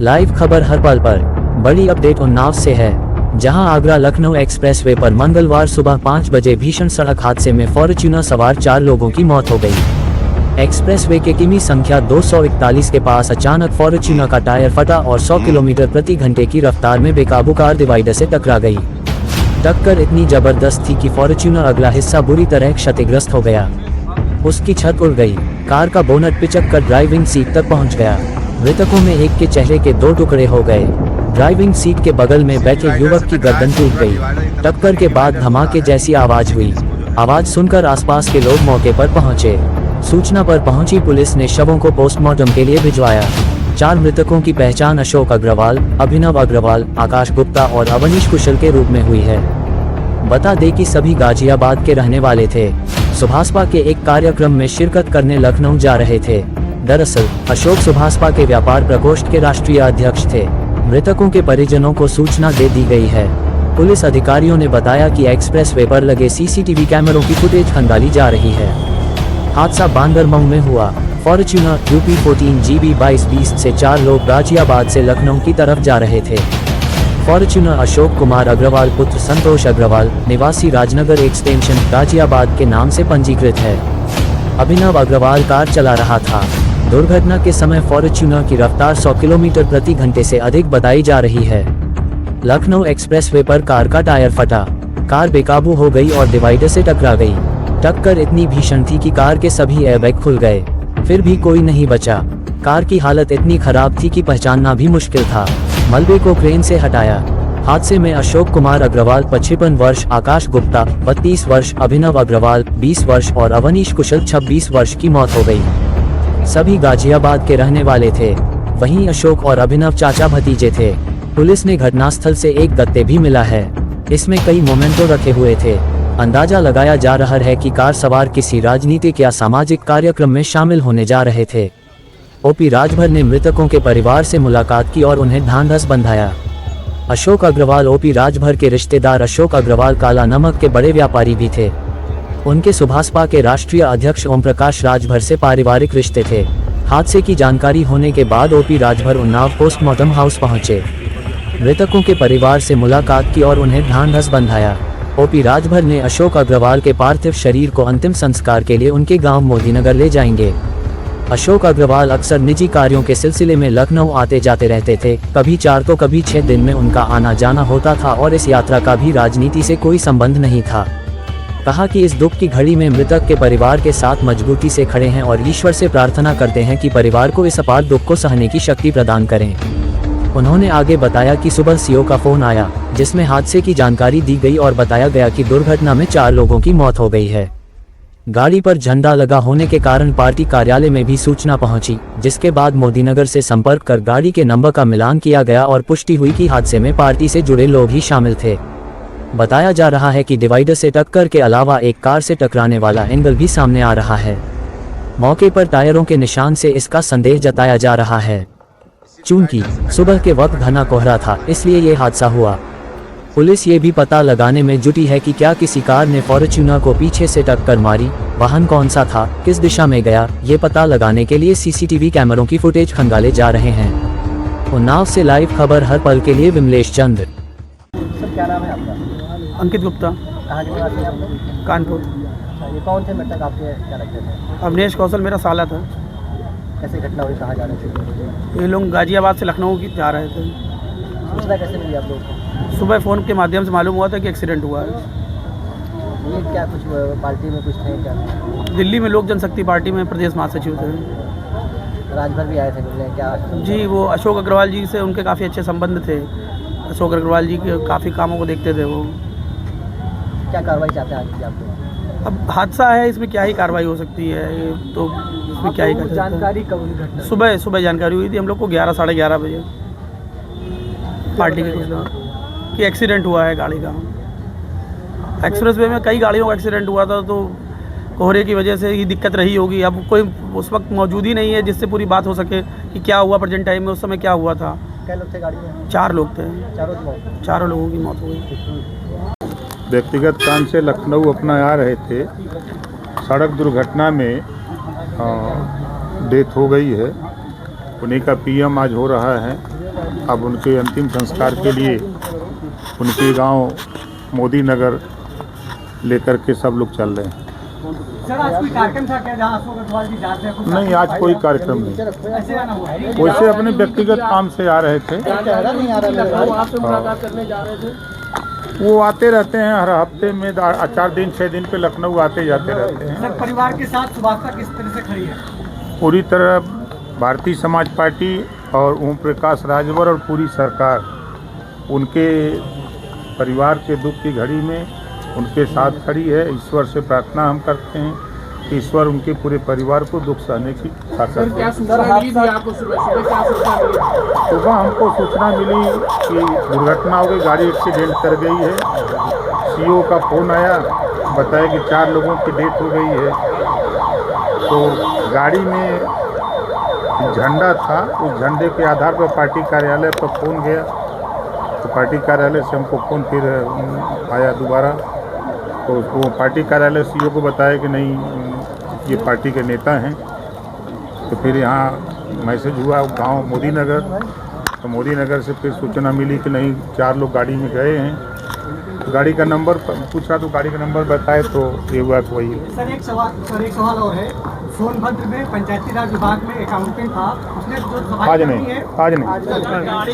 Live खबर हर पल पर। बड़ी अपडेट उन्नाव से है, जहां आगरा लखनऊ एक्सप्रेसवे पर मंगलवार सुबह 5 बजे भीषण सड़क हादसे में फॉर्च्यूनर सवार 4 लोगों की मौत हो गई। एक्सप्रेसवे के किमी संख्या 241 के पास अचानक फॉर्च्यूनर का टायर फटा और 100 किलोमीटर प्रति घंटे की रफ्तार में बेकाबू कार डिवाइडर से टकरा गई। टक्कर इतनी जबरदस्त थी कि फॉर्च्यूनर अगला हिस्सा बुरी तरह क्षतिग्रस्त हो गया। उसकी छत उड़ गई, कार का बोनट पिचक कर ड्राइविंग सीट तक पहुंच गया। मृतकों में एक के चेहरे के 2 टुकड़े हो गए। ड्राइविंग सीट के बगल में बैठे युवक की गर्दन टूट गई। टक्कर के बाद धमाके जैसी आवाज हुई। आवाज सुनकर आसपास के लोग मौके पर पहुंचे। सूचना पर पहुंची पुलिस ने शवों को पोस्टमार्टम के लिए भिजवाया। 4 मृतकों की पहचान अशोक अग्रवाल, अभिनव अग्रवाल, आकाश गुप्ता और अवनीश कुशल के रूप में हुई है। बता दें कि सभी गाजियाबाद के रहने वाले थे। सुभाषपा के एक कार्यक्रम में शिरकत करने लखनऊ जा रहे थे। दरअसल अशोक सुभाषपा के व्यापार प्रकोष्ठ के राष्ट्रीय अध्यक्ष थे। मृतकों के परिजनों को सूचना दे दी गई है। पुलिस अधिकारियों ने बताया कि एक्सप्रेसवे पर लगे सीसीटीवी कैमरों की फुटेज खंगाली जा रही है। हादसा बांदरमऊ में हुआ। फॉर्च्यूनर यूपी 14 GB 2220 से 4 लोग गाजियाबाद से लखनऊ की तरफ जा रहे थे। फॉर्च्यूनर अशोक कुमार अग्रवाल पुत्र संतोष अग्रवाल निवासी राजनगर एक्सटेंशन गाजियाबाद के नाम से पंजीकृत है। अभिनव अग्रवाल कार चला रहा था। दुर्घटना के समय फॉर्च्यूनर की रफ्तार 100 किलोमीटर प्रति घंटे से अधिक बताई जा रही है। लखनऊ एक्सप्रेसवे पर कार का टायर फटा, कार बेकाबू हो गई और डिवाइडर से टकरा गई। टक्कर इतनी भीषण थी कि कार के सभी एयरबैग खुल गए, फिर भी कोई नहीं बचा। कार की हालत इतनी खराब थी कि पहचानना भी मुश्किल था। मलबे को क्रेन से हटाया। हादसे में अशोक कुमार अग्रवाल 55 वर्ष, आकाश गुप्ता 32 वर्ष, अभिनव अग्रवाल 20 वर्ष और अवनीश कुशल 26 वर्ष की मौत हो गई। सभी गाजियाबाद के रहने वाले थे। वहीं अशोक और अभिनव चाचा भतीजे थे। पुलिस ने घटनास्थल से एक गत्ते भी मिला है। इसमें कई मोमेंटो रखे हुए थे। अंदाजा लगाया जा रहा है कि कार सवार किसी राजनीतिक या सामाजिक कार्यक्रम में शामिल होने जा रहे थे। ओपी राजभर ने मृतकों के परिवार से मुलाकात की और उन्हें ढांढस बंधाया। अशोक अग्रवाल ओपी राजभर के रिश्तेदार अशोक अग्रवाल काला नमक के बड़े व्यापारी भी थे। उनके सुभाषपा के राष्ट्रीय अध्यक्ष ओम प्रकाश राजभर से पारिवारिक रिश्ते थे। हादसे की जानकारी होने के बाद OP Rajbhar Unnao postmortem house पहुंचे। मृतकों के परिवार से मुलाकात की और उन्हें ढांढस बंधाया। ओपी राजभर ने अशोक अग्रवाल के पार्थिव शरीर को अंतिम संस्कार के लिए उनके गांव मोदीनगर ले जाएंगे। अशोक अग्रवाल अक्सर निजी कार्यों के सिलसिले में लखनऊ आते जाते रहते थे। कभी 4 तो कभी 6 दिन में उनका आना जाना होता था और इस यात्रा का भी राजनीति से कोई संबंध नहीं था। कहा कि इस दुख की घड़ी में मृतक के परिवार के साथ मजबूती से खड़े हैं और ईश्वर से प्रार्थना करते हैं कि परिवार को इस अपार दुख को सहने की शक्ति प्रदान करें। उन्होंने आगे बताया कि सुबह सीओ का फोन आया, जिसमें हादसे की जानकारी दी गई और बताया गया कि दुर्घटना में 4 लोगों की मौत हो गई है। गाड़ी पर झंडा लगा होने के कारण पार्टी कार्यालय में भी सूचना पहुंची, जिसके बाद मोदीनगर से संपर्क कर गाड़ी के नंबर का मिलान किया गया और पुष्टि हुई कि हादसे में पार्टी से जुड़े लोग ही शामिल थे। बताया जा रहा है कि डिवाइडर से टक्कर के अलावा एक कार से टकराने वाला एंगल भी सामने आ रहा है। मौके पर टायरों के निशान से इसका संदेह जताया जा रहा है। चूंकि सुबह के वक्त घना कोहरा था, इसलिए ये हादसा हुआ। पुलिस ये भी पता लगाने में जुटी है कि क्या किसी कार ने फॉर्च्यूनर को पीछे से टक्कर मारी, वाहन कौन सा था, किस दिशा में गया, ये पता लगाने के लिए सीसीटीवी कैमरों की फुटेज खंगाले जा रहे हैं। उन्नाव से लाइव खबर हर पल के लिए विमलेश चंद्र। सर क्या नाम है आपका? अंकित गुप्ता, कहाँ के निवासी हैं आप? कानपुर। ये कौन थे मृतक, आपके क्या लगते थे? अवनीश कौशल मेरा साला था। कैसे घटना हुई, कहाँ जा रहे थे? ये लोग गाजियाबाद से लखनऊ की जा रहे थे। सूचना कैसे मिली आप लोग को? सुबह फ़ोन के माध्यम से मालूम हुआ था कि एक्सीडेंट हुआ है। ये क्या कुछ पार्टी में कुछ थे क्या? दिल्ली में लोक जनशक्ति पार्टी में प्रदेश महासचिव थे। राजभर भी आए थे मिलने क्या? जी, वो अशोक अग्रवाल जी से उनके काफ़ी अच्छे संबंध थे। अशोक अग्रवाल जी के काफ़ी कामों को देखते थे वो। क्या कार्रवाई चाहते हैं आज की आप लोग? अब हादसा है, इसमें क्या ही कार्रवाई हो सकती है, ये तो इसमें क्या ही कर सकते हैं। जानकारी कब हुई घटना? सुबह जानकारी हुई थी हम लोग को 11 साढ़े 11 बजे पार्टी के कुछ लोग कि एक्सीडेंट हुआ है गाड़ी का। एक्सप्रेसवे में कई गाड़ियों का एक्सीडेंट हुआ था, तो कोहरे की वजह से ही दिक्कत रही होगी। अब कोई उस वक्त मौजूद ही नहीं है जिससे पूरी बात हो सके कि क्या हुआ प्रेजेंट टाइम में, उस समय क्या हुआ था। क्या लोग थे गाड़ी में? 4 लोग थे। चारों लोगों की मौत हो गई। व्यक्तिगत काम से लखनऊ अपना आ रहे थे। सड़क दुर्घटना में डेथ हो गई है। उन्हीं का पीएम आज हो रहा है। अब उनके अंतिम संस्कार के लिए उनके गांव मोदी नगर लेकर के सब लोग चल रहे हैं। सर आज कोई कार्यक्रम था क्या जहाँ अशोक अग्रवाल की जांच है? कुछ नहीं, आज कोई कार्यक्रम नहीं, ऐसे आना हुआ है? वैसे अपने व्यक्तिगत काम से आ रहे थे। चेहरा नहीं आ रहा है। आपसे मुलाकात करने जा रहे थे। वो आते रहते हैं हर हफ्ते में 4 दिन 6 दिन पे लखनऊ आते जाते रहते हैं। सर परिवार के साथ सुभाषा किस तरह से खड़ी है? पूरी तरह भारतीय समाज पार्टी और ओम प्रकाश राजभर और पूरी सरकार उनके परिवार के दुख की घड़ी में उनके साथ खड़ी है। ईश्वर से प्रार्थना हम करते हैं कि ईश्वर उनके पूरे परिवार को दुख सहने की ताकत दे। सुबह हमको सूचना मिली कि दुर्घटना हो गई, गाड़ी एक्सीडेंट कर गई है। सीओ का फ़ोन आया, बताया कि 4 लोगों की डेथ हो गई है। तो गाड़ी में झंडा था, उस झंडे के आधार पर पार्टी कार्यालय पर फ़ोन गया, तो पार्टी कार्यालय से हमको फ़ोन फिर आया दोबारा, तो वो पार्टी कार्यालय सीईओ को बताया कि नहीं ये पार्टी के नेता हैं। तो फिर यहाँ मैसेज हुआ गांव मोदी नगर, तो मोदी नगर से फिर सूचना मिली कि नहीं 4 लोग गाड़ी में गए हैं। तो गाड़ी का नंबर पूछा तो गाड़ी का नंबर बताए तो ये हुआ कि वही। सर एक सवाल और है। सोनभद्र में पंचायती राज विभाग में अकाउंटेंट था, उसने जो आज नहीं